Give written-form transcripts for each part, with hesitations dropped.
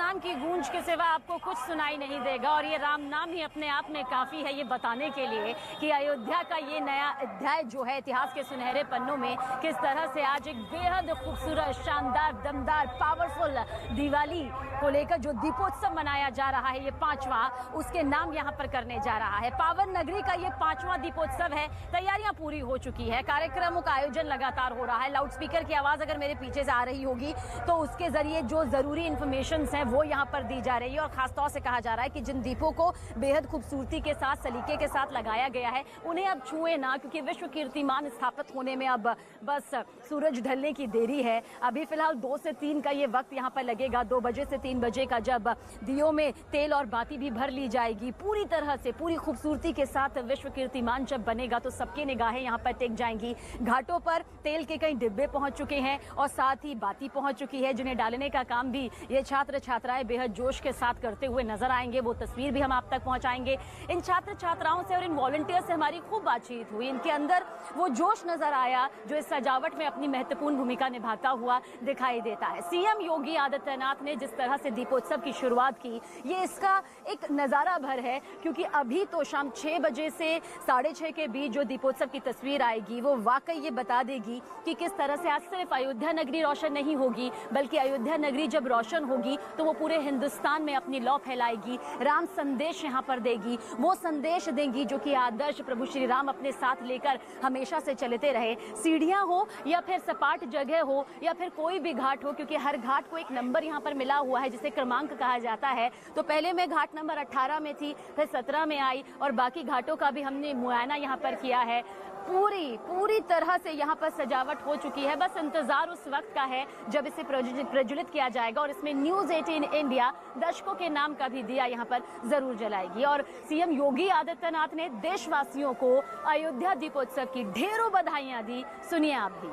नाम की गूंज के सिवा आपको कुछ सुनाई नहीं देगा और ये राम नाम ही अपने आप में काफी है ये बताने के लिए कि अयोध्या का ये नया अध्याय जो है इतिहास के सुनहरे पन्नों में किस तरह से आज एक बेहद खूबसूरत, शानदार, दमदार, पावरफुल दिवाली को लेकर जो दीपोत्सव मनाया जा रहा है, ये 5वां, उसके नाम यहाँ पर करने जा रहा है। पावन नगरी का ये 5वां दीपोत्सव है। तैयारियां पूरी हो चुकी है, कार्यक्रमों का आयोजन लगातार हो रहा है। लाउडस्पीकर की आवाज अगर मेरे पीछे से आ रही होगी तो उसके जरिए जो जरूरी इंफॉर्मेशन है वो यहाँ पर दी जा रही है और खासतौर से कहा जा रहा है कि जिन दीपों को बेहद खूबसूरती के साथ, सलीके के साथ लगाया गया है, उन्हें अब छुए ना, क्योंकि विश्व कीर्तिमान स्थापित होने में अब बस सूरज ढलने की देरी है। अभी फिलहाल 2 से 3 का ये वक्त यहाँ पर लगेगा। 2 बजे से 3 बजे का जब दियों में तेल और बाती भी भर ली जाएगी पूरी तरह से, पूरी खूबसूरती के साथ विश्व कीर्तिमान जब बनेगा तो सबकी निगाहें यहाँ पर टिक जाएंगी। घाटों पर तेल के कई डिब्बे पहुंच चुके हैं और साथ ही बाती पहुंच चुकी है, जिन्हें डालने का काम भी ये छात्र छात्राएं बेहद जोश के साथ करते हुए नजर आएंगे। वो तस्वीर भी हम आप तक पहुंचाएंगे। इन छात्र छात्राओं से और इन वॉलंटियर से हमारी खूब बातचीत हुई। इनके अंदर वो जोश नजर आया जो इस सजावट में अपनी महत्वपूर्ण भूमिका निभाता हुआ दिखाई देता है। सीएम योगी आदित्यनाथ ने जिस तरह से दीपोत्सव की शुरुआत की, ये इसका एक नजारा भर है, क्योंकि अभी तो शाम 6 बजे से 6:30 के बीच जो दीपोत्सव की तस्वीर आएगी वो वाकई ये बता देगी कि किस तरह से आज सिर्फ अयोध्या नगरी रोशन नहीं होगी, बल्कि अयोध्या नगरी जब रोशन होगी तो वो पूरे हिंदुस्तान में अपनी लौ फैलाएगी, राम संदेश यहाँ पर देगी, वो संदेश देंगी जो कि आदर्श प्रभु श्री राम अपने साथ लेकर हमेशा से चलते रहे। सीढ़ियां हो या फिर सपाट जगह हो या फिर कोई भी घाट हो, क्योंकि हर घाट को एक नंबर यहाँ पर मिला हुआ है जिसे क्रमांक कहा जाता है। तो पहले मैं घाट नंबर 18 में थी, फिर 17 में आई और बाकी घाटों का भी हमने मुआयना यहाँ पर किया है। पूरी तरह से यहाँ पर सजावट हो चुकी है। बस इंतजार उस वक्त का है जब इसे प्रज्वलित किया जाएगा और इसमें न्यूज़ 18 इंडिया दर्शकों के नाम का भी दिया यहाँ पर जरूर जलाएगी। और सीएम योगी आदित्यनाथ ने देशवासियों को अयोध्या दीपोत्सव की ढेरों बधाइयां दी। सुनिए आप भी।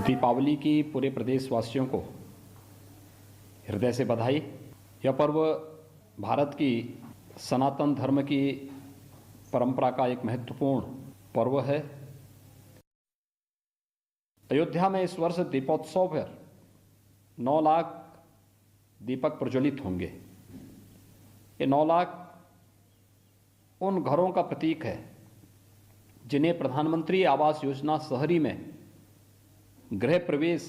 दीपावली की पूरे प्रदेशवासियों को हृदय से बधाई। यह पर्व भारत की सनातन धर्म की परंपरा का एक महत्वपूर्ण पर्व है। अयोध्या में इस वर्ष दीपोत्सव पर 9 लाख दीपक प्रज्वलित होंगे। ये 9 लाख उन घरों का प्रतीक है जिन्हें प्रधानमंत्री आवास योजना शहरी में गृह प्रवेश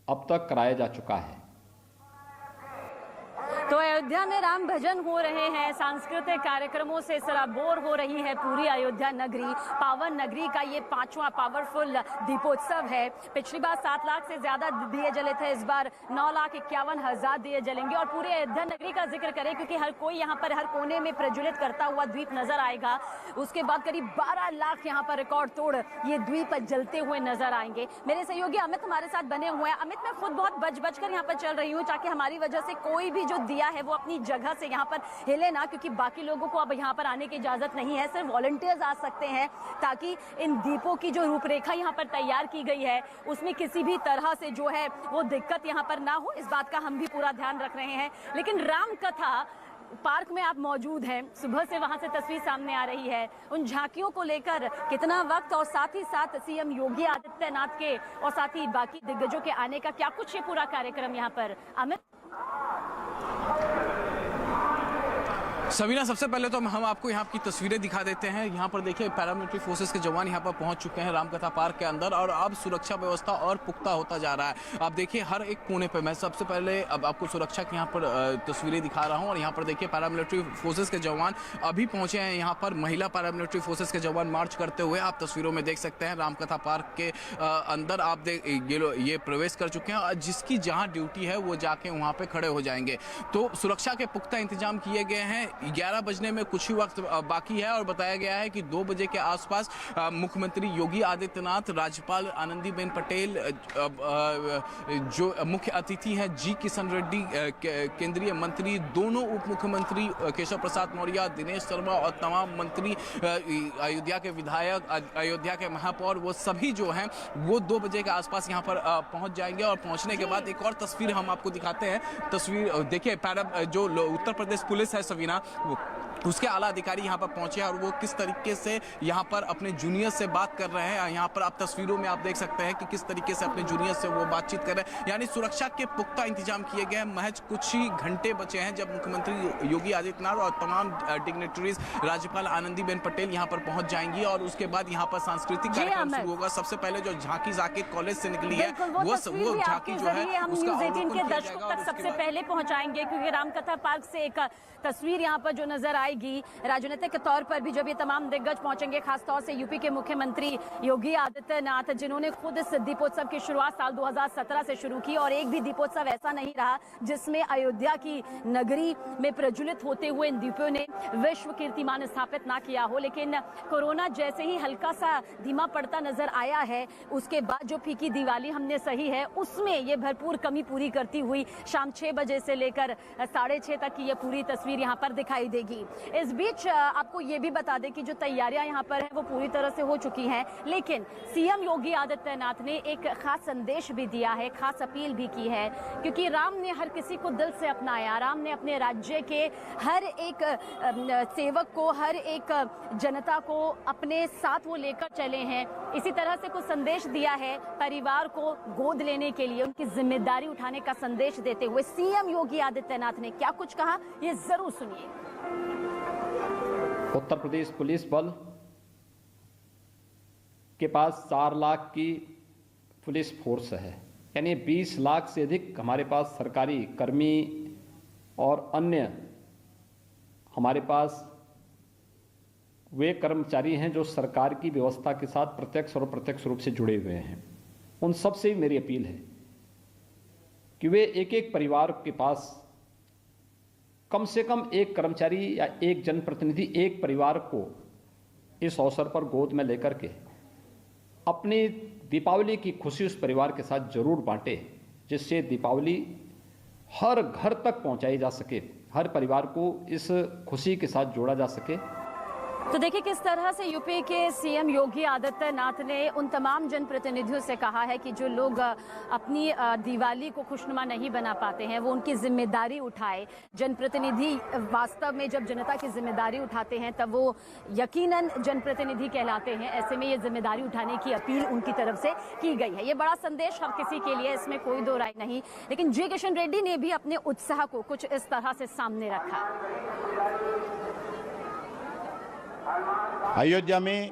अब तक कराया जा चुका है। तो अयोध्या में राम भजन हो रहे हैं, सांस्कृतिक कार्यक्रमों से सराबोर हो रही है पूरी अयोध्या नगरी। पावन नगरी का ये 5वां पावरफुल दीपोत्सव है। पिछली बार 7 लाख से ज्यादा दिए जले थे, इस बार 9,51,000 दिए जलेंगे। और पूरे अयोध्या नगरी का जिक्र करें, क्योंकि हर कोई यहाँ पर हर कोने में प्रज्वलित करता हुआ द्वीप नजर आएगा। उसके बाद करीब 12 लाख यहाँ पर रिकॉर्ड तोड़ ये द्वीप जलते हुए नजर आएंगे। मेरे सहयोगी अमित हमारे साथ बने हुए हैं। अमित, मैं खुद बहुत बच कर यहाँ पर चल रही हूँ ताकि हमारी वजह से कोई भी जो दिया है वो अपनी जगह से यहाँ पर हिले ना, क्योंकि बाकी लोगों को अब यहाँ पर आने की इजाजत नहीं है, सिर्फ वॉलंटियर्स आ सकते हैं, ताकि इन दीपों की जो रूपरेखा यहाँ पर तैयार की गई है उसमें किसी भी तरह से जो है वो दिक्कत यहाँ पर ना हो, इस बात का हम भी पूरा ध्यान रख रहे हैं। लेकिन राम कथा पार्क में आप मौजूद हैं, सुबह से वहां से तस्वीर सामने आ रही है। उन झांकियों को लेकर कितना वक्त और साथ ही साथ सीएम योगी आदित्यनाथ के और साथ ही बाकी दिग्गजों के आने का क्या कुछ ये पूरा कार्यक्रम यहाँ पर, अमित? सवीना, सबसे पहले तो हम आपको यहाँ की तस्वीरें दिखा देते हैं। यहाँ पर देखिए पैरामिलिट्री फोर्सेस के जवान यहाँ पर पहुँच चुके हैं रामकथा पार्क के अंदर और अब सुरक्षा व्यवस्था और पुख्ता होता जा रहा है। आप देखिए हर एक कोने पे, मैं सबसे पहले अब आपको सुरक्षा की यहाँ पर तस्वीरें दिखा रहा हूँ और यहाँ पर देखिए पैरामिलिट्री फोर्सेस के जवान अभी पहुँचे हैं यहाँ पर। महिला पैरामिलिट्री फोर्सेस के जवान मार्च करते हुए आप तस्वीरों में देख सकते हैं। रामकथा पार्क के अंदर आप ये प्रवेश कर चुके हैं और जिसकी जहाँ ड्यूटी है वो जाके वहाँ पे खड़े हो जाएंगे। तो सुरक्षा के पुख्ता इंतजाम किए गए हैं। 11 बजने में कुछ ही वक्त बाकी है और बताया गया है कि 2 बजे के आसपास मुख्यमंत्री योगी आदित्यनाथ, राज्यपाल आनंदीबेन पटेल, जो मुख्य अतिथि हैं जी किशन रेड्डी, केंद्रीय मंत्री, दोनों उप मुख्यमंत्री केशव प्रसाद मौर्य, दिनेश शर्मा और तमाम मंत्री, अयोध्या के विधायक, अयोध्या के महापौर, वो सभी जो हैं वो 2 बजे के आसपास यहाँ पर पहुँच जाएंगे। और पहुँचने के बाद एक और तस्वीर हम आपको दिखाते हैं। तस्वीर देखिए, जो उत्तर प्रदेश पुलिस है सवीना, उसके आला अधिकारी यहाँ पर पहुंचे हैं और वो किस तरीके से यहाँ पर अपने जूनियर से बात कर रहे हैं। यहाँ पर आप तस्वीरों में आप देख सकते हैं कि किस तरीके से अपने जूनियर से वो बातचीत कर रहे हैं। यानी सुरक्षा के पुख्ता इंतजाम किए गए हैं। महज कुछ ही घंटे बचे हैं जब मुख्यमंत्री योगी आदित्यनाथ और तमाम डिग्नेटरीज, राज्यपाल आनंदीबेन पटेल यहाँ पर पहुंच जाएंगी और उसके बाद यहाँ पर सांस्कृतिक कार्यक्रम शुरू होगा। सबसे पहले जो झांकी जाकिर कॉलेज से निकली है वो झांकी जो है उसका अवलोकन किया दर्शकों तक सबसे पहले पहुंचाएंगे, क्योंकि रामकथा पार्क से एक तस्वीर यहाँ पर जो नजर आएगी राजनीतिक तौर पर भी, जब ये तमाम दिग्गज पहुंचेंगे, खासतौर से यूपी के मुख्यमंत्री योगी आदित्यनाथ, जिन्होंने खुद इस दीपोत्सव की शुरुआत साल 2017 से शुरू की और एक भी दीपोत्सव ऐसा नहीं रहा जिसमें अयोध्या की नगरी में प्रज्वलित होते हुए इन दीपों ने विश्व कीर्तिमान स्थापित ना किया हो। लेकिन कोरोना जैसे ही हल्का सा धीमा पड़ता नजर आया है, उसके बाद जो फीकी दिवाली हमने सही है उसमें ये भरपूर कमी पूरी करती हुई शाम 6 बजे से लेकर 6:30 तक की ये पूरी तस्वीर यहाँ पर दिखाई देगी। इस बीच आपको ये भी बता दें कि जो तैयारियां यहाँ पर हैं वो पूरी तरह से हो चुकी हैं, लेकिन सीएम योगी आदित्यनाथ ने एक खास संदेश भी दिया है, खास अपील भी की है, क्योंकि राम ने हर किसी को दिल से अपनाया। राम ने अपने राज्य के हर एक सेवक को, हर एक जनता को अपने साथ वो लेकर चले हैं। इसी तरह से कुछ संदेश दिया है परिवार को गोद लेने के लिए, उनकी जिम्मेदारी उठाने का संदेश देते हुए सीएम योगी आदित्यनाथ ने क्या कुछ कहा, ये जरूर सुनिए। उत्तर प्रदेश पुलिस बल के पास 4 लाख की पुलिस फोर्स है, यानी 20 लाख से अधिक हमारे पास सरकारी कर्मी और अन्य हमारे पास वे कर्मचारी हैं जो सरकार की व्यवस्था के साथ प्रत्यक्ष और अप्रत्यक्ष रूप से जुड़े हुए हैं। उन सब से मेरी अपील है कि वे एक एक परिवार के पास कम से कम एक कर्मचारी या एक जनप्रतिनिधि एक परिवार को इस अवसर पर गोद में लेकर के अपनी दीपावली की खुशी उस परिवार के साथ जरूर बांटे, जिससे दीपावली हर घर तक पहुंचाई जा सके, हर परिवार को इस खुशी के साथ जोड़ा जा सके। तो देखिए किस तरह से यूपी के सीएम योगी आदित्यनाथ ने उन तमाम जनप्रतिनिधियों से कहा है कि जो लोग अपनी दिवाली को खुशनुमा नहीं बना पाते हैं वो उनकी जिम्मेदारी उठाए। जनप्रतिनिधि वास्तव में जब जनता की जिम्मेदारी उठाते हैं तब वो यकीनन जनप्रतिनिधि कहलाते हैं। ऐसे में ये जिम्मेदारी उठाने की अपील उनकी तरफ से की गई है। ये बड़ा संदेश हर किसी के लिए, इसमें कोई दो राय नहीं। लेकिन जी किशन रेड्डी ने भी अपने उत्साह को कुछ इस तरह से सामने रखा। अयोध्या में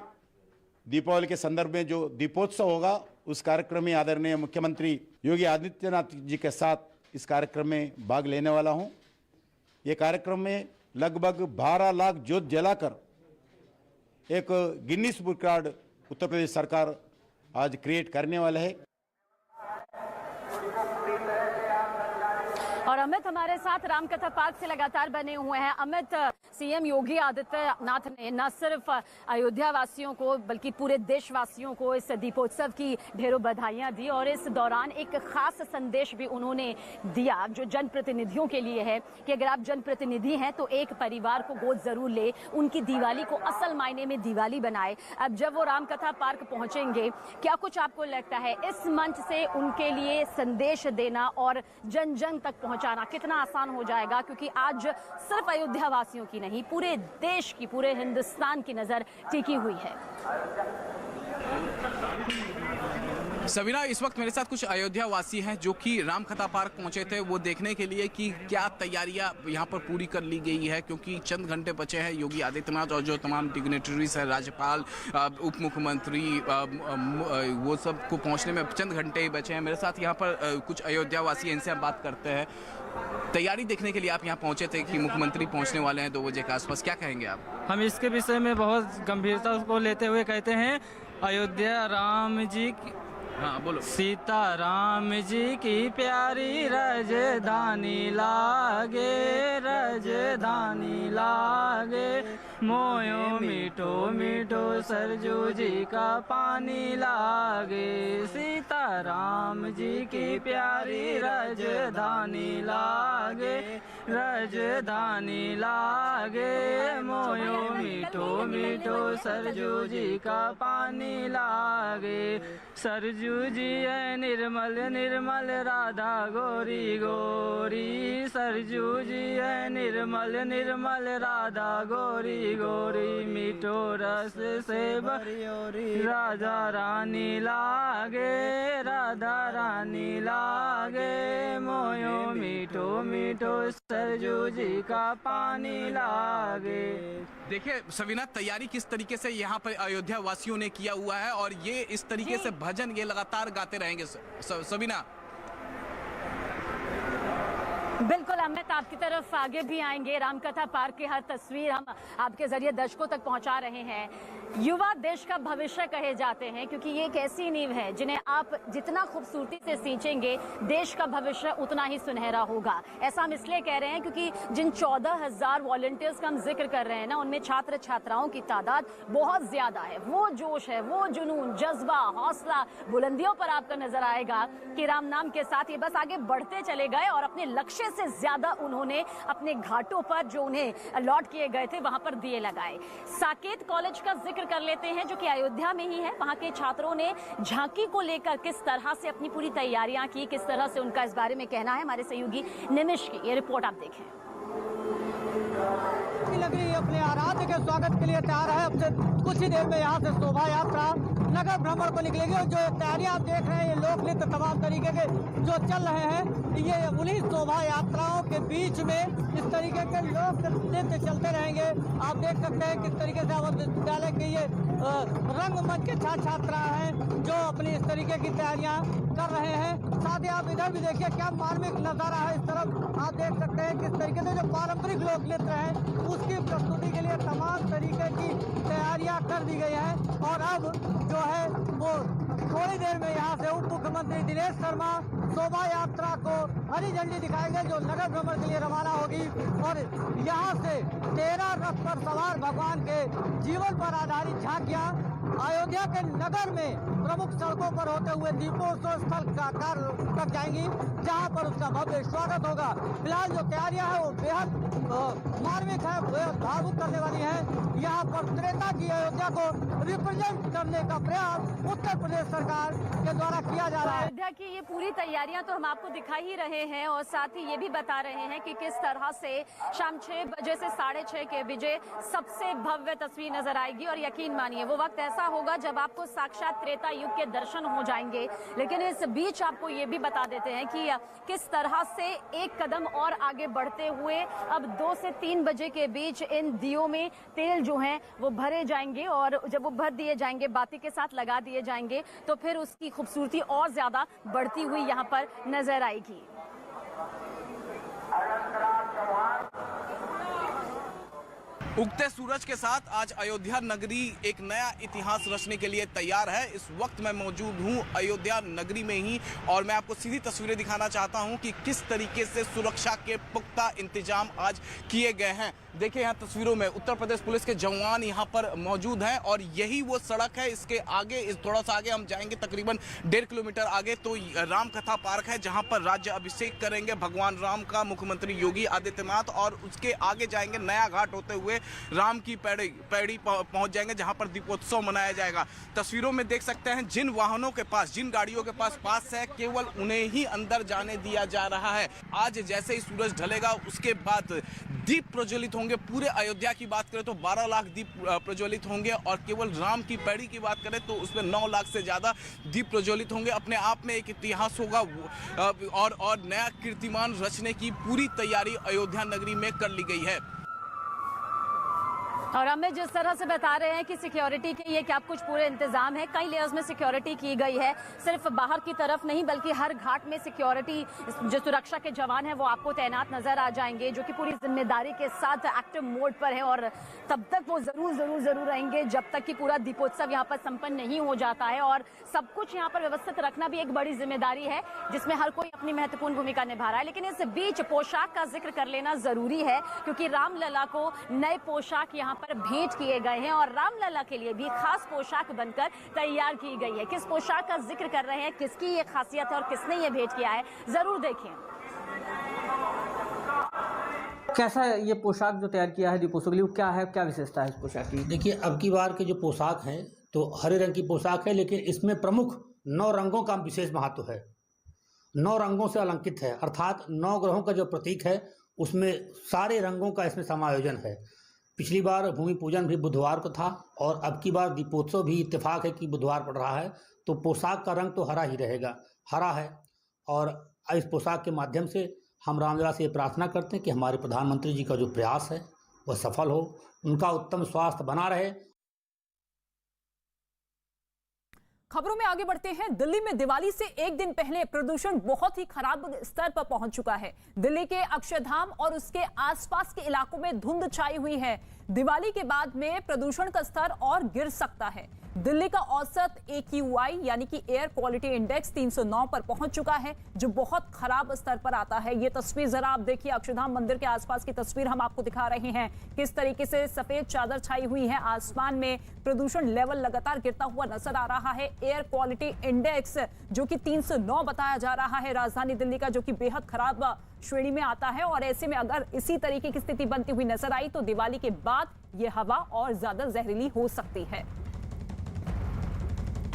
दीपावली के संदर्भ में जो दीपोत्सव होगा उस कार्यक्रम में आदरणीय मुख्यमंत्री योगी आदित्यनाथ जी के साथ इस कार्यक्रम में भाग लेने वाला हूं। ये कार्यक्रम में लगभग 12 लाख ज्योत जलाकर एक Guinness book record Uttar Pradesh सरकार आज क्रिएट करने वाला है। और अमित हमारे साथ रामकथा पार्क से लगातार बने हुए हैं। अमित, सीएम योगी आदित्यनाथ ने न सिर्फ अयोध्या वासियों को बल्कि पूरे देशवासियों को इस दीपोत्सव की ढेरों बधाइयां दी और इस दौरान एक खास संदेश भी उन्होंने दिया जो जनप्रतिनिधियों के लिए है कि अगर आप जनप्रतिनिधि हैं तो एक परिवार को गोद जरूर ले, उनकी दिवाली को असल मायने में दिवाली बनाए। अब जब वो रामकथा पार्क पहुंचेंगे, क्या कुछ आपको लगता है इस मंच से उनके लिए संदेश देना और जन जन तक पहुंचाना कितना आसान हो जाएगा? क्योंकि आज सिर्फ अयोध्या वासियों की नहीं, पूरे देश की, पूरे हिंदुस्तान की नजर टिकी हुई है। सबीना, इस वक्त मेरे साथ कुछ अयोध्या वासी हैं जो कि रामकथा पार्क पहुंचे थे वो देखने के लिए कि क्या तैयारियां यहाँ पर पूरी कर ली गई है, क्योंकि चंद घंटे बचे हैं। योगी आदित्यनाथ और जो तमाम डिग्नेटरीज हैं, राज्यपाल, उप मुख्यमंत्री, वो सब को पहुंचने में चंद घंटे ही बचे हैं। मेरे साथ यहाँ पर कुछ अयोध्या वासी हैं, इनसे हम बात करते हैं। तैयारी देखने के लिए आप यहाँ पहुंचे थे कि मुख्यमंत्री पहुंचने वाले हैं 2 बजे के आसपास, क्या कहेंगे आप? हम इसके विषय में बहुत गंभीरता को लेते हुए कहते हैं अयोध्या राम जी की, हाँ बोलो। सीता राम जी की प्यारी राजधानी लागे, राजधानी लागे, मोयो मीठो मीठो सरजू जी का पानी लागे, सीता राम राम जी की प्यारी राजधानी लागे, राजधानी लागे, मोयो मीठो मीठो सरजू जी का पानी लागे। सरजू जी है निर्मल निर्मल राधा गोरी गोरी, सरजू जी है निर्मल निर्मल राधा गोरी गोरी, मीठो रस से भरी राधा रानी लागे, राधा रानी लागे, मोयो मीठो मीठो सरजू जी का पानी लागे। देखिए सवीना, तैयारी किस तरीके से यहाँ पर अयोध्या वासियों ने किया हुआ है और ये इस तरीके से भजन ये लगातार गाते रहेंगे सवीना। बिल्कुल अमित, आपकी तरफ आगे भी आएंगे। रामकथा पार्क की हर तस्वीर हम आपके जरिए दर्शकों तक पहुंचा रहे हैं। युवा देश का भविष्य कहे जाते हैं क्योंकि ये एक ऐसी नींव है जिन्हें आप जितना खूबसूरती से सींचेंगे देश का भविष्य उतना ही सुनहरा होगा। ऐसा हम इसलिए कह रहे हैं क्योंकि जिन 14,000 वॉलंटियर्स का हम जिक्र कर रहे हैं ना, उनमें छात्र छात्राओं की तादाद बहुत ज्यादा है। वो जोश है, वो जुनून, जज्बा, हौसला बुलंदियों पर आपको नजर आएगा कि राम नाम के साथ ये बस आगे बढ़ते चले गए और अपने लक्ष्य से ज्यादा उन्होंने अपने घाटों पर जो उन्हें अलॉट किए गए थे वहां पर दिए लगाए। साकेत कॉलेज का जिक्र कर लेते हैं जो कि अयोध्या में ही है। वहां के छात्रों ने झांकी को लेकर किस तरह से अपनी पूरी तैयारियां की, किस तरह से उनका इस बारे में कहना है, हमारे सहयोगी निमिष की ये रिपोर्ट आप देखें। नगरी अपने आराध्य के स्वागत के लिए तैयार है। अब से कुछ ही देर में यहाँ से शोभा यात्रा नगर भ्रमण को निकलेगी और जो तैयारियां आप देख रहे हैं, ये लोक नृत्य तमाम तरीके के जो चल रहे हैं, ये उन्हीं शोभा यात्राओं के बीच में इस तरीके के लोक नृत्य चलते रहेंगे। आप देख सकते हैं किस तरीके से अवध विद्यालय के ये रंगमंच के छात्र छात्रा हैं जो अपनी इस तरीके की तैयारियां कर रहे हैं। साथ ही आप इधर भी देखिए क्या मार्मिक नजारा है। इस तरफ आप देख सकते हैं किस तरीके से जो पारंपरिक लोक नृत्य है उसकी प्रस्तुति के लिए तमाम तरीके की तैयारियां कर दी गई हैं। और अब जो है वो थोड़ी देर में यहाँ से उप मुख्यमंत्री दिनेश शर्मा शोभा यात्रा को हरी झंडी दिखाएंगे जो नगर भ्रमण के लिए रवाना होगी। और यहाँ से 13 रथ पर सवार भगवान के जीवन पर आधारित झांकियां अयोध्या के नगर में प्रमुख सड़कों पर होते हुए दीपोत्सव स्थल तक जाएंगी जहां पर उसका भव्य स्वागत होगा। फिलहाल जो तैयारियां हैं वो बेहद मार्मिक है, बेहद भावुक करने वाली है। यहाँ पर त्रेता की अयोध्या को रिप्रेजेंट करने का प्रयास उत्तर प्रदेश सरकार के द्वारा किया जा रहा है। अयोध्या की ये पूरी तैयारियां तो हम आपको दिखा ही रहे हैं और साथ ही ये भी बता रहे हैं कि किस तरह से शाम 6 बजे से 6:30 के बजे सबसे भव्य तस्वीर नजर आएगी। और यकीन मानिए वो वक्त ऐसा होगा जब आपको साक्षात त्रेता युग के दर्शन हो जाएंगे। लेकिन इस बीच आपको ये भी बता देते हैं कि किस तरह से एक कदम और आगे बढ़ते हुए अब 2 से 3 बजे के बीच इन दियों में तेल जो है वो भरे जाएंगे और जब वो भर दिए जाएंगे, बाती के साथ लगा दिए जाएंगे, तो फिर उसकी खूबसूरती और ज्यादा बढ़ती हुई यहाँ पर नजर आएगी। उगते सूरज के साथ आज अयोध्या नगरी एक नया इतिहास रचने के लिए तैयार है। इस वक्त मैं मौजूद हूं अयोध्या नगरी में ही और मैं आपको सीधी तस्वीरें दिखाना चाहता हूं कि किस तरीके से सुरक्षा के पुख्ता इंतजाम आज किए गए हैं। देखिए यहाँ तस्वीरों में उत्तर प्रदेश पुलिस के जवान यहाँ पर मौजूद हैं और यही वो सड़क है। इसके आगे थोड़ा सा आगे हम जाएंगे, तकरीबन 1.5 किलोमीटर आगे तो रामकथा पार्क है जहाँ पर राज्य अभिषेक करेंगे भगवान राम का मुख्यमंत्री योगी आदित्यनाथ। और उसके आगे जाएंगे नया घाट होते हुए राम की पैड़ी पहुंच जाएंगे जहां पर दीपोत्सव मनाया जाएगा। तस्वीरों में देख सकते हैं जिन वाहनों के पास, जिन गाड़ियों के पास है, केवल उन्हें ही अंदर जाने दिया जा रहा है। आज जैसे ही सूरज ढलेगा उसके बाद दीप प्रज्वलित होंगे। पूरे अयोध्या की बात करें तो 12 लाख दीप प्रज्वलित होंगे और केवल राम की पैड़ी की बात करें तो उसमें 9 लाख से ज्यादा दीप प्रज्वलित होंगे। अपने आप में एक इतिहास होगा और नया कीर्तिमान रचने की पूरी तैयारी अयोध्या नगरी में कर ली गई है। और हमें जिस तरह से बता रहे हैं कि सिक्योरिटी के ये क्या कुछ पूरे इंतजाम है, कई लेयर्स में सिक्योरिटी की गई है, सिर्फ बाहर की तरफ नहीं बल्कि हर घाट में सिक्योरिटी, जो सुरक्षा के जवान हैं वो आपको तैनात नजर आ जाएंगे जो कि पूरी जिम्मेदारी के साथ एक्टिव मोड पर है। और तब तक वो जरूर रहेंगे जब तक कि पूरा दीपोत्सव यहाँ पर संपन्न नहीं हो जाता है। और सब कुछ यहाँ पर व्यवस्थित रखना भी एक बड़ी जिम्मेदारी है जिसमें हर कोई अपनी महत्वपूर्ण भूमिका निभा रहा है। लेकिन इस बीच पोशाक का जिक्र कर लेना जरूरी है क्योंकि रामलला को नए पोशाक यहाँ पर भेंट किए गए हैं और रामलला के लिए भी खास पोशाक बनकर तैयार की गई है। किस पोशाक का जिक्र कर रहे हैं, किसकी ये खासियत है और किसने ये भेंट किया है, जरूर देखें। कैसा ये पोशाक जो तैयार किया है दीपोत्सव के लिए, क्या है, क्या विशेषता है इस पोशाक की? देखिए, अब की बार के जो पोशाक हैं तो हरे रंग की पोशाक है, लेकिन इसमें प्रमुख 9 रंगों का विशेष महत्व है। 9 रंगों से अलंकृत है, अर्थात 9 ग्रहों का जो प्रतीक है उसमें सारे रंगों का इसमें समायोजन है। पिछली बार भूमि पूजन भी बुधवार को था और अब की बार दीपोत्सव भी इत्तेफाक है कि बुधवार पड़ रहा है, तो पोशाक का रंग तो हरा ही रहेगा, हरा है। और इस पोशाक के माध्यम से हम रामलला से ये प्रार्थना करते हैं कि हमारे प्रधानमंत्री जी का जो प्रयास है वह सफल हो, उनका उत्तम स्वास्थ्य बना रहे। खबरों में आगे बढ़ते हैं। दिल्ली में दिवाली से एक दिन पहले प्रदूषण बहुत ही खराब स्तर पर पहुंच चुका है। दिल्ली के अक्षरधाम और उसके आसपास के इलाकों में धुंध छाई हुई है। दिवाली के बाद में प्रदूषण का स्तर और गिर सकता है। दिल्ली का औसत AQI यानी कि एयर क्वालिटी इंडेक्स 309 पर पहुंच चुका है, जो बहुत खराब स्तर पर आता है। ये तस्वीर जरा आप देखिए, अक्षरधाम मंदिर के आसपास की तस्वीर हम आपको दिखा रहे हैं। किस तरीके से सफेद चादर छाई हुई है, आसमान में प्रदूषण लेवल लगातार गिरता हुआ नजर आ रहा है। एयर क्वालिटी इंडेक्स जो कि 309 बताया जा रहा है राजधानी दिल्ली का, जो कि बेहद खराब श्रेणी में आता है। और ऐसे में अगर इसी तरीके की स्थिति बनती हुई नजर आई तो दिवाली के बाद ये हवा और ज्यादा जहरीली हो सकती है।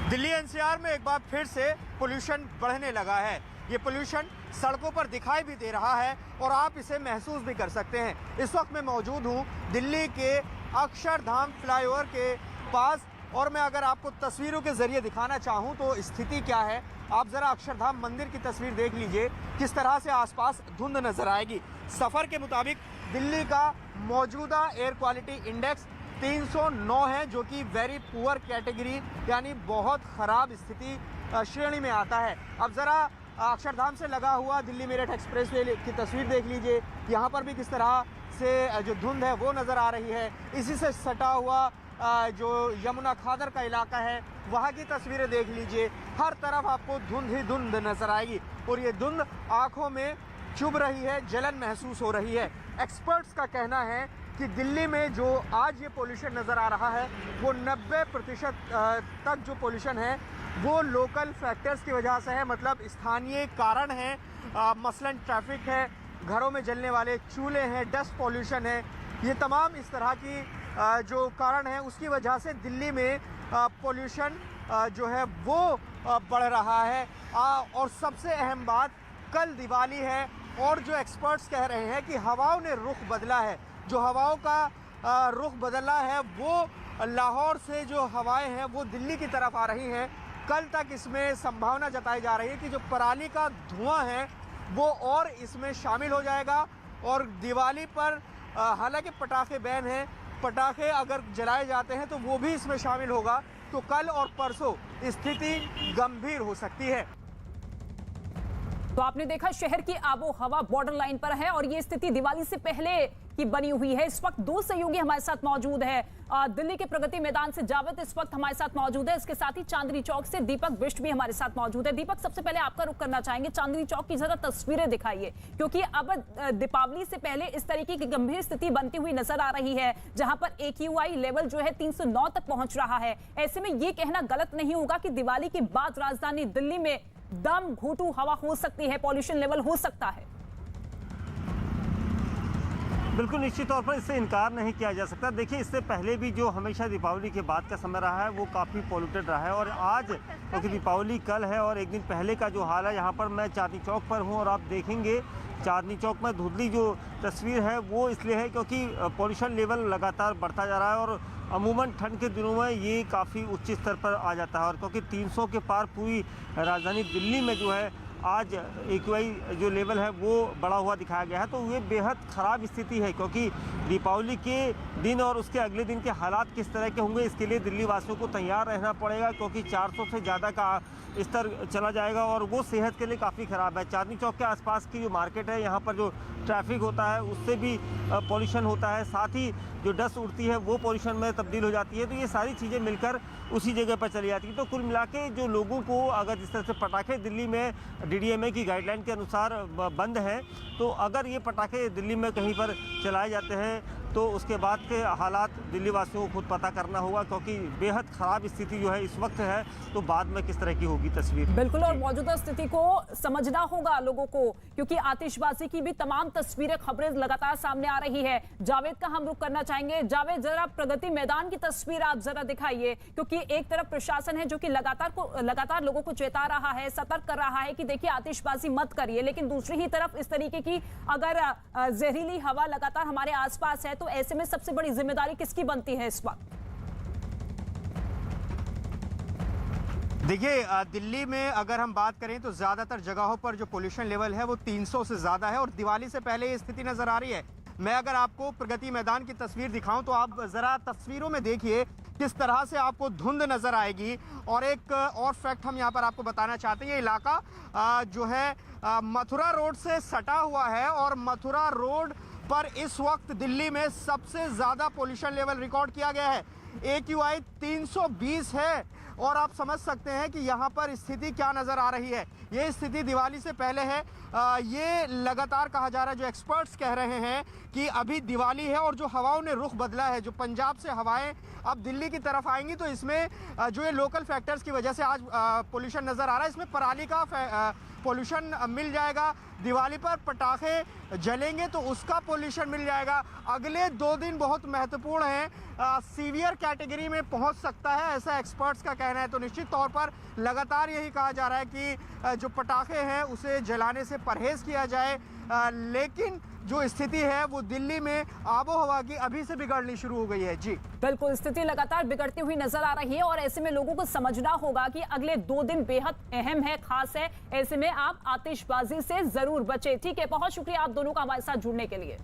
दिल्ली NCR में एक बार फिर से पोल्यूशन बढ़ने लगा है। ये पोल्यूशन सड़कों पर दिखाई भी दे रहा है और आप इसे महसूस भी कर सकते हैं। इस वक्त मैं मौजूद हूँ दिल्ली के अक्षरधाम फ्लाईओवर के पास और मैं अगर आपको तस्वीरों के जरिए दिखाना चाहूँ तो स्थिति क्या है, आप ज़रा अक्षरधाम मंदिर की तस्वीर देख लीजिए, किस तरह से आसपास धुंध नजर आएगी। सफ़र के मुताबिक दिल्ली का मौजूदा एयर क्वालिटी इंडेक्स 309 है, जो कि वेरी पुअर कैटेगरी यानी बहुत ख़राब स्थिति श्रेणी में आता है। अब ज़रा अक्षरधाम से लगा हुआ दिल्ली मेरठ एक्सप्रेसवे की तस्वीर देख लीजिए, यहाँ पर भी किस तरह से जो धुंध है वो नज़र आ रही है। इसी से सटा हुआ जो यमुना खादर का इलाका है वहाँ की तस्वीरें देख लीजिए, हर तरफ आपको धुंध ही धुंध नज़र आएगी और ये धुंध आँखों में चुभ रही है, जलन महसूस हो रही है। एक्सपर्ट्स का कहना है कि दिल्ली में जो आज ये पोल्यूशन नज़र आ रहा है वो 90% तक जो पोल्यूशन है वो लोकल फैक्टर्स की वजह से है, मतलब स्थानीय कारण है। मसलन ट्रैफिक है, घरों में जलने वाले चूल्हे हैं, डस्ट पोल्यूशन है, ये तमाम इस तरह की जो कारण है उसकी वजह से दिल्ली में पोल्यूशन जो है वो बढ़ रहा है। और सबसे अहम बात, कल दिवाली है और जो एक्सपर्ट्स कह रहे हैं कि हवाओं ने रुख बदला है। जो हवाओं का रुख बदला है वो लाहौर से जो हवाएं हैं वो दिल्ली की तरफ आ रही हैं। कल तक इसमें संभावना जताई जा रही है कि जो पराली का धुआं है वो और इसमें शामिल हो जाएगा। और दिवाली पर हालांकि पटाखे बैन हैं, पटाखे अगर जलाए जाते हैं तो वो भी इसमें शामिल होगा, तो कल और परसों स्थिति गंभीर हो सकती है। तो आपने देखा शहर की आबो हवा बॉर्डर लाइन पर है और ये स्थिति दिवाली से पहले की बनी हुई है। इस वक्त 2 सहयोगी हमारे साथ मौजूद है। दिल्ली के प्रगति मैदान से जावेद इस वक्त हमारे साथ मौजूद है, इसके साथ ही चांदनी चौक से दीपक बिष्ट भी हमारे साथ मौजूद है। दीपक, सबसे पहले आपका रुख करना चाहेंगे, चांदनी चौक की जरा तस्वीरें दिखाइए, क्योंकि अब दीपावली से पहले इस तरीके की गंभीर स्थिति बनती हुई नजर आ रही है, जहां पर AQI लेवल जो है 309 तक पहुंच रहा है। ऐसे में ये कहना गलत नहीं होगा कि दिवाली के बाद राजधानी दिल्ली में दम घोटू हवा हो सकती है, पॉल्यूशन लेवल हो सकता है। बिल्कुल निश्चित तौर पर इससे इनकार नहीं किया जा सकता। देखिए, इससे पहले भी जो हमेशा दीपावली के बाद का समय रहा है वो काफ़ी पॉल्यूटेड रहा है और आज क्योंकि दीपावली कल है और एक दिन पहले का जो हाल है, यहाँ पर मैं चांदनी चौक पर हूँ और आप देखेंगे चांदनी चौक में धुंधली जो तस्वीर है वो इसलिए है क्योंकि पॉल्यूशन लेवल लगातार बढ़ता जा रहा है और अमूमन ठंड के दिनों में ये काफ़ी उच्च स्तर पर आ जाता है। और क्योंकि 300 के पार पूरी राजधानी दिल्ली में जो है आज AQI जो लेवल है वो बढ़ा हुआ दिखाया गया है, तो ये बेहद ख़राब स्थिति है। क्योंकि दीपावली के दिन और उसके अगले दिन के हालात किस तरह के होंगे इसके लिए दिल्ली वासियों को तैयार रहना पड़ेगा, क्योंकि 400 से ज़्यादा का स्तर चला जाएगा और वो सेहत के लिए काफ़ी ख़राब है। चांदनी चौक के आसपास की जो मार्केट है, यहाँ पर जो ट्रैफिक होता है उससे भी पॉल्यूशन होता है, साथ ही जो डस्ट उड़ती है वो पॉल्यूशन में तब्दील हो जाती है। तो ये सारी चीज़ें मिलकर उसी जगह पर चली जाती है। तो कुल मिला के जो लोगों को अगर जिस तरह से पटाखे दिल्ली में DDMA की गाइडलाइन के अनुसार बंद हैं, तो अगर ये पटाखे दिल्ली में कहीं पर चलाए जाते हैं तो उसके बाद के हालात दिल्ली वासियों को खुद पता करना होगा, क्योंकि बेहद ख़राब स्थिति जो है इस वक्त है, तो बाद में किस तरह की होगी तस्वीर। बिल्कुल, और मौजूदा स्थिति को समझना होगा लोगों को, क्योंकि आतिशबाजी की भी तमाम तस्वीरें, खबरें लगातार सामने आ रही है। जावेद का हम रुख करना चाहेंगे। जावेद, जरा प्रगति मैदान की तस्वीर आप जरा दिखाइए, क्योंकि एक तरफ प्रशासन है जो कि लगातार लोगों को चेता रहा है, सतर्क कर रहा है कि देखिए आतिशबाजी मत करिए, लेकिन दूसरी ही तरफ इस तरीके की अगर जहरीली हवा लगातार हमारे आसपास है तो ऐसे में सबसे बड़ी जिम्मेदारी किसकी बनती है इस वक्त? देखिए, दिल्ली में अगर हम बात करें तो ज़्यादातर जगहों पर जो पोल्यूशन लेवल है वो 300 से ज़्यादा है और दिवाली से पहले ये स्थिति नज़र आ रही है। मैं अगर आपको प्रगति मैदान की तस्वीर दिखाऊं तो आप ज़रा तस्वीरों में देखिए किस तरह से आपको धुंध नज़र आएगी। और एक और फैक्ट हम यहाँ पर आपको बताना चाहते हैं, ये इलाका जो है मथुरा रोड से सटा हुआ है और मथुरा रोड पर इस वक्त दिल्ली में सबसे ज़्यादा पोल्यूशन लेवल रिकॉर्ड किया गया है। AQI 320 है और आप समझ सकते हैं कि यहाँ पर स्थिति क्या नज़र आ रही है। ये स्थिति दिवाली से पहले है। ये लगातार कहा जा रहा है, जो एक्सपर्ट्स कह रहे हैं कि अभी दिवाली है और जो हवाओं ने रुख बदला है, जो पंजाब से हवाएं अब दिल्ली की तरफ आएंगी, तो इसमें जो ये लोकल फैक्टर्स की वजह से आज पोल्यूशन नज़र आ रहा है, इसमें पराली का पोल्यूशन मिल जाएगा। दिवाली पर पटाखे जलेंगे तो उसका पोल्यूशन मिल जाएगा। अगले 2 दिन बहुत महत्वपूर्ण हैं, सीवियर कैटेगरी में पहुंच सकता है, ऐसा एक्सपर्ट्स का कहना है। तो निश्चित तौर पर लगातार यही कहा जा रहा है कि जो पटाखे हैं उसे जलाने से परहेज़ किया जाए, लेकिन जो स्थिति है वो दिल्ली में आबो हवा की अभी से बिगड़नी शुरू हो गई है। जी बिल्कुल, स्थिति लगातार बिगड़ती हुई नजर आ रही है और ऐसे में लोगों को समझना होगा कि अगले 2 दिन बेहद अहम है, खास है। ऐसे में आप आतिशबाजी से जरूर बचें। ठीक है, बहुत शुक्रिया आप दोनों का हमारे साथ जुड़ने के लिए।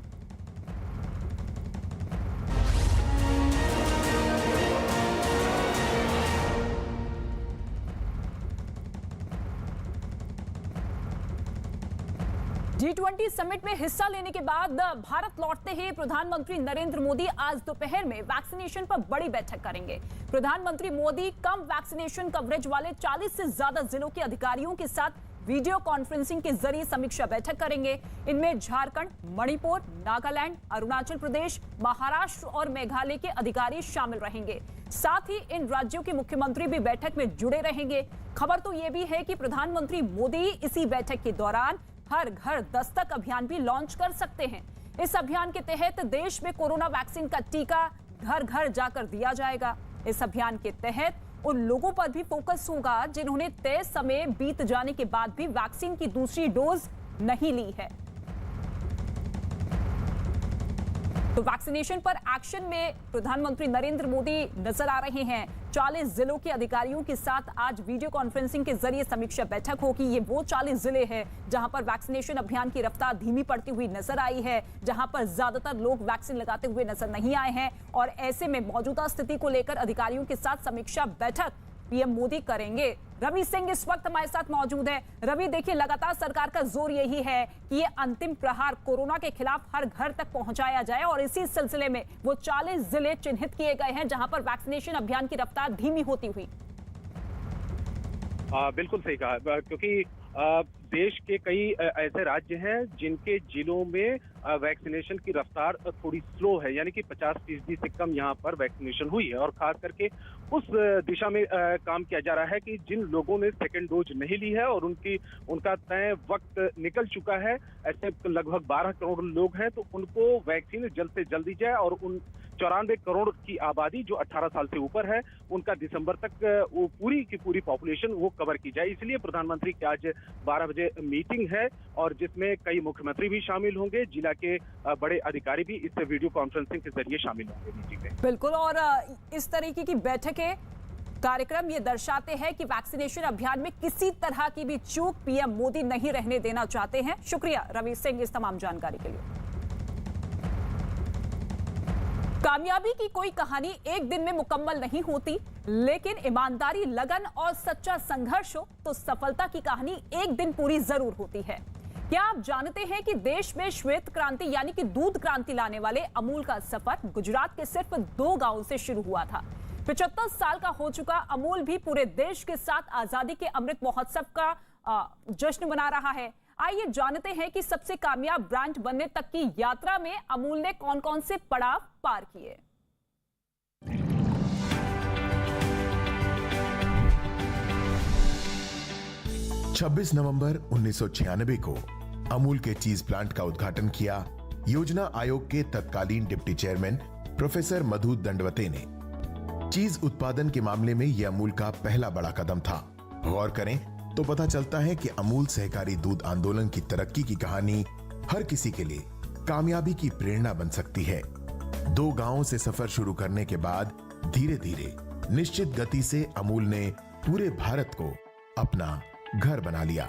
G20 समिट में हिस्सा लेने के बाद भारत लौटते ही प्रधानमंत्री नरेंद्र मोदी आज दोपहर में वैक्सीनेशन पर बड़ी बैठक करेंगे। प्रधानमंत्री मोदी कम वैक्सीनेशन कवरेज वाले 40 से ज्यादा जिलों के अधिकारियों के साथ वीडियो कॉन्फ्रेंसिंग के जरिए समीक्षा बैठक करेंगे। इनमें झारखंड, मणिपुर, नागालैंड, अरुणाचल प्रदेश, महाराष्ट्र और मेघालय के अधिकारी शामिल रहेंगे। साथ ही इन राज्यों के मुख्यमंत्री भी बैठक में जुड़े रहेंगे। खबर तो ये भी है कि प्रधानमंत्री मोदी इसी बैठक के दौरान हर घर दस्तक अभियान भी लॉन्च कर सकते हैं। इस अभियान के तहत देश में कोरोना वैक्सीन का टीका घर घर जाकर दिया जाएगा। इस अभियान के तहत उन लोगों पर भी फोकस होगा जिन्होंने तय समय बीत जाने के बाद भी वैक्सीन की दूसरी डोज नहीं ली है। तो वैक्सीनेशन पर एक्शन में प्रधानमंत्री नरेंद्र मोदी नजर आ रहे हैं। 40 जिलों के अधिकारियों के साथ आज वीडियो कॉन्फ्रेंसिंग के जरिए समीक्षा बैठक होगी। ये वो 40 जिले हैं जहां पर वैक्सीनेशन अभियान की रफ्तार धीमी पड़ती हुई नजर आई है, जहां पर ज्यादातर लोग वैक्सीन लगाते हुए नजर नहीं आए हैं और ऐसे में मौजूदा स्थिति को लेकर अधिकारियों के साथ समीक्षा बैठक पीएम मोदी करेंगे। रवि सिंह इस वक्त हमारे साथ मौजूद है। रवि, देखिए लगातार सरकार का जोर यही है कि ये अंतिम प्रहार कोरोना के खिलाफ हर घर तक पहुंचाया जाए और इसी सिलसिले में वो 40 जिले चिन्हित किए गए हैं जहां पर वैक्सीनेशन अभियान की रफ्तार धीमी होती हुई। बिल्कुल सही कहा, क्योंकि देश के कई ऐसे राज्य हैं जिनके जिलों में वैक्सीनेशन की रफ्तार थोड़ी स्लो है, यानी कि 50% से कम यहाँ पर वैक्सीनेशन हुई है और खास करके उस दिशा में काम किया जा रहा है कि जिन लोगों ने सेकेंड डोज नहीं ली है और उनका तय वक्त निकल चुका है, ऐसे लगभग 12 करोड़ लोग हैं, तो उनको वैक्सीन जल्द से जल्द दी जाए और उन 94 करोड़ की आबादी जो 18 साल से ऊपर है उनका दिसंबर तक वो पूरी की पूरी पॉपुलेशन वो कवर की जाए। इसलिए प्रधानमंत्री की आज 12 बजे मीटिंग है और जिसमें कई मुख्यमंत्री भी शामिल होंगे, जिला के बड़े अधिकारी भी इस वीडियो कॉन्फ्रेंसिंग के जरिए शामिल होंगे मीटिंग में। बिल्कुल, और इस तरीके की बैठकें कार्यक्रम ये दर्शाते हैं कि वैक्सीनेशन अभियान में किसी तरह की भी चूक पीएम मोदी नहीं रहने देना चाहते हैं। शुक्रिया रवि सिंह इस तमाम जानकारी के लिए। कामयाबी की कोई कहानी एक दिन में मुकम्मल नहीं होती, लेकिन ईमानदारी, लगन और सच्चा संघर्ष हो तो सफलता की कहानी एक दिन पूरी जरूर होती है। क्या आप जानते हैं कि देश में श्वेत क्रांति यानी कि दूध क्रांति लाने वाले अमूल का सफर गुजरात के सिर्फ 2 गांवों से शुरू हुआ था। 75 साल का हो चुका अमूल भी पूरे देश के साथ आजादी के अमृत महोत्सव का जश्न मना रहा है। आइए जानते हैं कि सबसे कामयाब ब्रांड बनने तक की यात्रा में अमूल ने कौन-कौन से पड़ाव पार किए। छब्बीस नवंबर 1996 को अमूल के चीज प्लांट का उद्घाटन किया योजना आयोग के तत्कालीन डिप्टी चेयरमैन प्रोफेसर मधु दंडवते ने। चीज उत्पादन के मामले में यह अमूल का पहला बड़ा कदम था। गौर करें तो पता चलता है कि अमूल सहकारी दूध आंदोलन की तरक्की की कहानी हर किसी के लिए कामयाबी की प्रेरणा बन सकती है। 2 गांवों से सफर शुरू करने के बाद धीरे धीरे निश्चित गति से अमूल ने पूरे भारत को अपना घर बना लिया।